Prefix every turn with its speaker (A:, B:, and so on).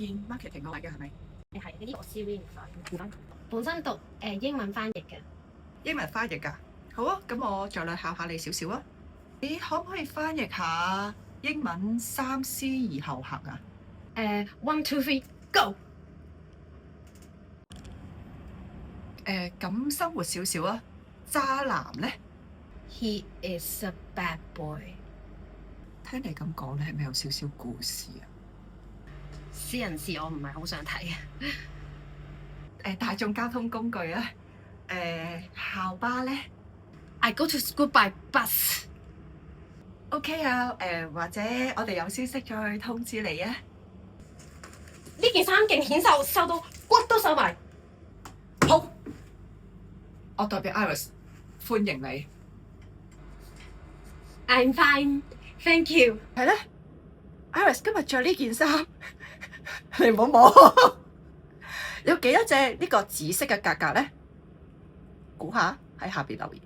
A: 見 marketing 嗰位嘅係咪？
B: 係呢啲我 CV 本身讀英文翻譯嘅。
A: 英文翻譯㗎？好啊，咁我盡量考下你少少啊。你可唔可以翻譯下英文三思而後行啊
B: ？1 2 3 go。
A: 咁生活少少啊。渣男咧
B: He is a bad boy。
A: 聽你咁講咧，係咪有少少故事啊？
B: 私人事我唔係好想睇。
A: 大眾交通工具啊，校巴咧
B: I go to school by bus。
A: OK 啊，或者我哋有消息再通知你啊。
B: 呢件衫勁顯瘦，瘦到骨都瘦埋。
A: 好，我代表 Iris 歡迎你。
B: I'm fine, thank you。
A: 係咧，Iris 今日着呢件衫，你唔好摸。有幾多隻呢個紫色嘅格格咧？估下喺下邊留言。